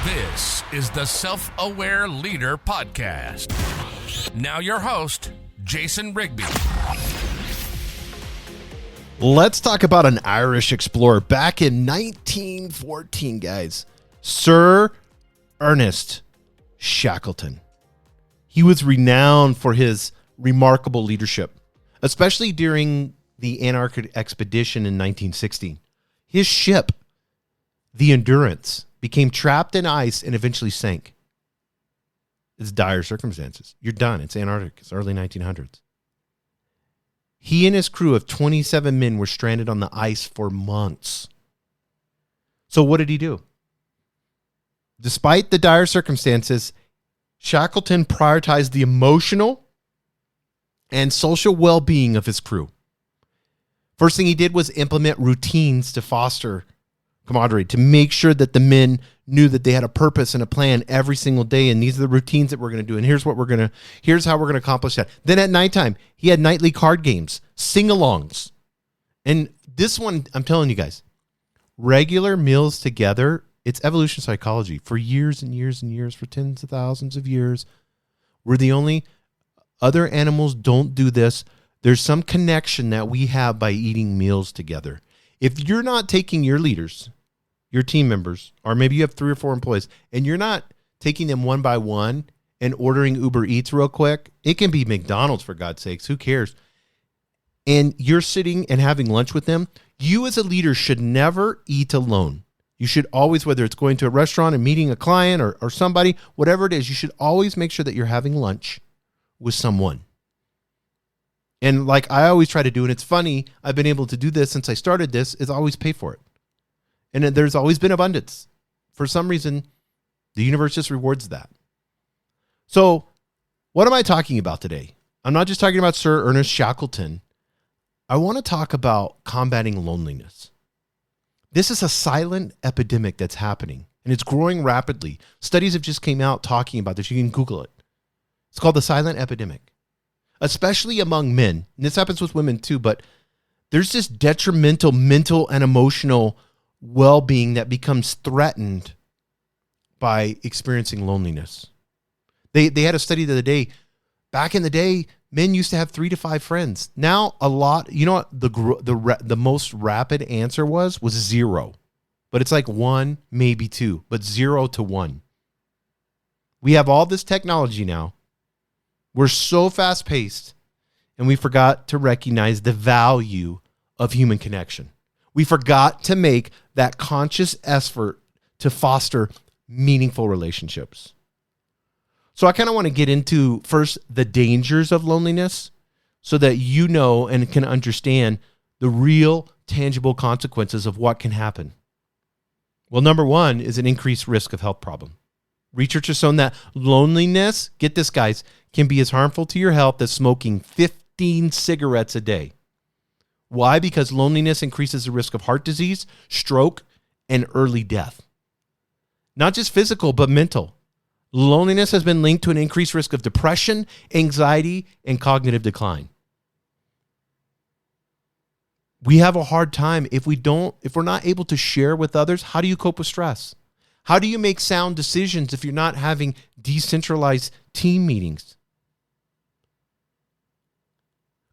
This is the Self-Aware Leader Podcast. Now your host, Jason Rigby. Let's talk about an Irish explorer back in 1914, guys. Sir Ernest Shackleton. He was renowned for his remarkable leadership, especially during the Antarctic expedition in 1916. His ship, the Endurance, became trapped in ice and eventually sank. It's dire circumstances. You're done. It's Antarctic. It's early 1900s. He and his crew of 27 men were stranded on the ice for months. So what did he do? Despite the dire circumstances, Shackleton prioritized the emotional and social well-being of his crew. First thing he did was implement routines to foster camaraderie, to make sure that the men knew that they had a purpose and a plan every single day. And these are the routines that we're going to do. And here's how we're going to accomplish that. Then at nighttime, he had nightly card games, sing-alongs. And this one, I'm telling you guys, regular meals together, it's evolution psychology. For years and years and years, for tens of thousands of years, we're the only other animals don't do this. There's some connection that we have by eating meals together. If you're not taking your leaders, your team members, or maybe you have 3 or 4 employees, and you're not taking them one by one and ordering Uber Eats real quick, it can be McDonald's for God's sakes, who cares? And you're sitting and having lunch with them, you as a leader should never eat alone. You should always, whether it's going to a restaurant and meeting a client or somebody, whatever it is, you should always make sure that you're having lunch with someone. And like I always try to do, and it's funny, I've been able to do this since I started this, is always pay for it. And there's always been abundance. For some reason, the universe just rewards that. So what am I talking about today? I'm not just talking about Sir Ernest Shackleton. I want to talk about combating loneliness. This is a silent epidemic that's happening, and it's growing rapidly. Studies have just came out talking about this. You can Google it. It's called the silent epidemic. Especially among men. And this happens with women too, but there's this detrimental mental and emotional well-being that becomes threatened by experiencing loneliness. They had a study the other day. Back in the day, men used to have 3 to 5 friends. Now a lot, you know what the most rapid answer was 0. But it's like 1, maybe 2, but 0 to 1. We have all this technology now. We're so fast-paced, and we forgot to recognize the value of human connection. We forgot to make that conscious effort to foster meaningful relationships. So I kind of want to get into first the dangers of loneliness so that you know and can understand the real tangible consequences of what can happen. Well, number 1 is an increased risk of health problem. Research has shown that loneliness, get this guys, can be as harmful to your health as smoking 15 cigarettes a day. Why? Because loneliness increases the risk of heart disease, stroke, and early death. Not just physical, but mental. Loneliness has been linked to an increased risk of depression, anxiety, and cognitive decline. We have a hard time if we're not able to share with others. How do you cope with stress? How do you make sound decisions if you're not having decentralized team meetings?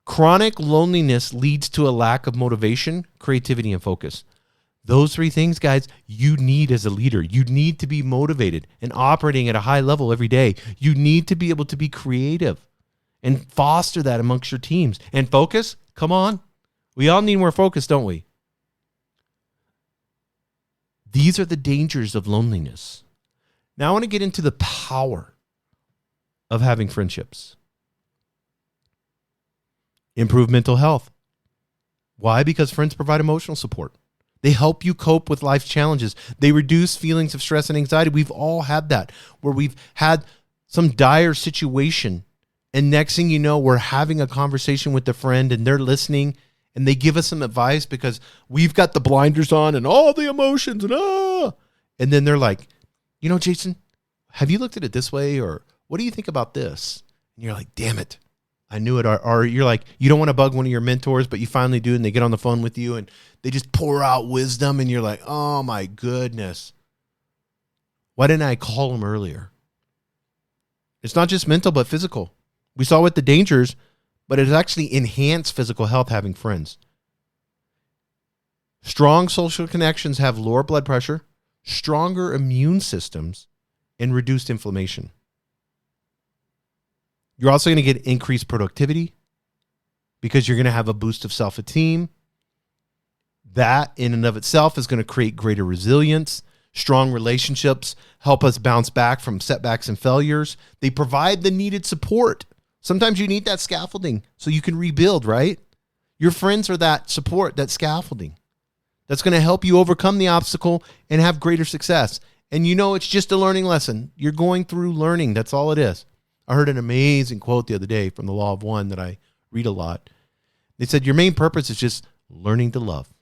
Chronic loneliness leads to a lack of motivation, creativity, and focus. Those 3 things, guys, you need as a leader. You need to be motivated and operating at a high level every day. You need to be able to be creative and foster that amongst your teams. And focus, come on. We all need more focus, don't we? These are the dangers of loneliness. Now I want to get into the power of having friendships. Improve mental health. Why? Because friends provide emotional support. They help you cope with life's challenges. They reduce feelings of stress and anxiety. We've all had that, where we've had some dire situation, and next thing you know, we're having a conversation with a friend, and they're listening, and they give us some advice because we've got the blinders on and all the emotions and then they're like, you know, Jason, have you looked at it this way? Or what do you think about this? And you're like, damn it, I knew it. Or you're like, you don't want to bug one of your mentors, but you finally do, and they get on the phone with you and they just pour out wisdom, and you're like, oh my goodness. Why didn't I call him earlier? It's not just mental, but physical. We saw with the dangers, but it actually enhanced physical health having friends. Strong social connections have lower blood pressure, stronger immune systems, and reduced inflammation. You're also going to get increased productivity because you're going to have a boost of self-esteem. That in and of itself is going to create greater resilience. Strong relationships help us bounce back from setbacks and failures. They provide the needed support. Sometimes you need that scaffolding so you can rebuild, right? Your friends are that support, that scaffolding that's going to help you overcome the obstacle and have greater success. And you know, it's just a learning lesson. You're going through learning. That's all it is. I heard an amazing quote the other day from the Law of One that I read a lot. They said, your main purpose is just learning to love.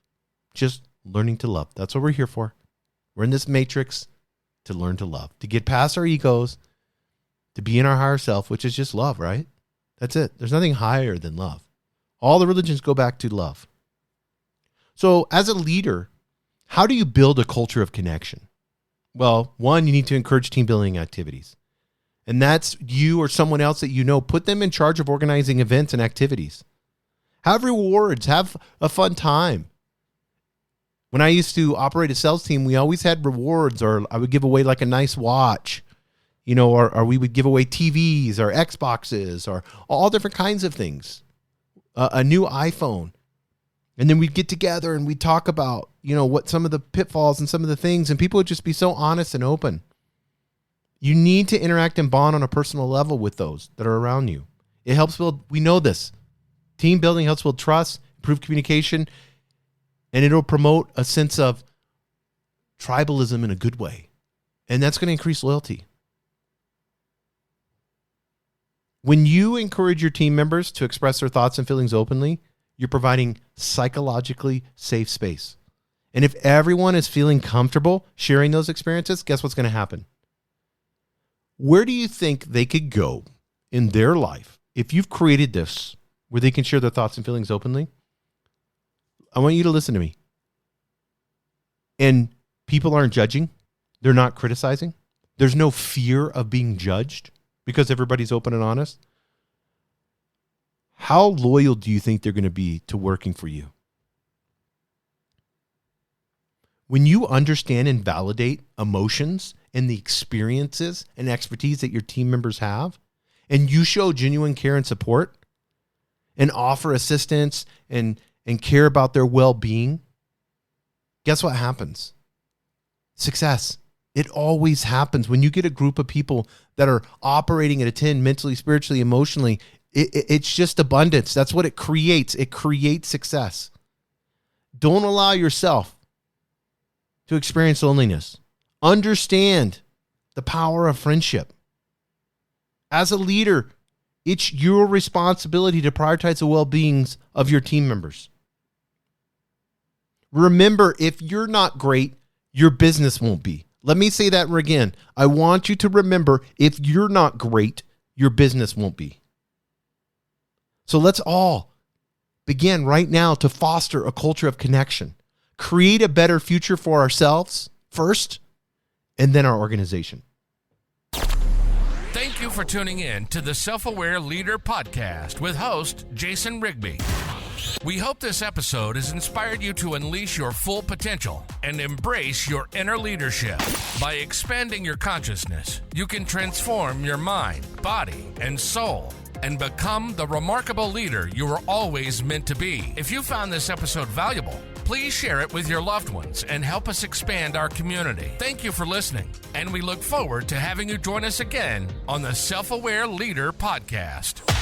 Just learning to love. That's what we're here for. We're in this matrix to learn to love, to get past our egos, to be in our higher self, which is just love, right? That's it. There's nothing higher than love. All the religions go back to love. So as a leader, how do you build a culture of connection? Well, one, you need to encourage team building activities. And that's you or someone else that you know. Put them in charge of organizing events and activities. Have rewards. Have a fun time. When I used to operate a sales team, we always had rewards, or I would give away like a nice watch, or we would give away TVs or Xboxes or all different kinds of things, a new iPhone. And then we'd get together and we'd talk about, what some of the pitfalls and some of the things, and people would just be so honest and open. You need to interact and bond on a personal level with those that are around you. It helps build, we know this, team building helps build trust, improve communication, and it'll promote a sense of tribalism in a good way. And that's going to increase loyalty. When you encourage your team members to express their thoughts and feelings openly, you're providing psychologically safe space. And if everyone is feeling comfortable sharing those experiences, guess what's going to happen? Where do you think they could go in their life if you've created this where they can share their thoughts and feelings openly? I want you to listen to me. And people aren't judging. They're not criticizing. There's no fear of being judged because everybody's open and honest. How loyal do you think they're going to be to working for you? When you understand and validate emotions and the experiences and expertise that your team members have, and you show genuine care and support and offer assistance and care about their well-being, guess what happens? Success. It always happens. When you get a group of people that are operating at a 10 mentally, spiritually, emotionally, it's just abundance. That's what it creates. It creates success. Don't allow yourself to experience loneliness. Understand the power of friendship. As a leader, it's your responsibility to prioritize the well-beings of your team members. Remember, if you're not great, your business won't be. Let me say that again. I want you to remember, if you're not great, your business won't be. So let's all begin right now to foster a culture of connection. Create a better future for ourselves first, and then our organization. Thank you for tuning in to the Self-Aware Leader Podcast with host Jason Rigby. We hope this episode has inspired you to unleash your full potential and embrace your inner leadership. By expanding your consciousness, you can transform your mind, body, and soul and become the remarkable leader you were always meant to be. If you found this episode valuable, please share it with your loved ones and help us expand our community. Thank you for listening, and we look forward to having you join us again on the Self-Aware Leader Podcast.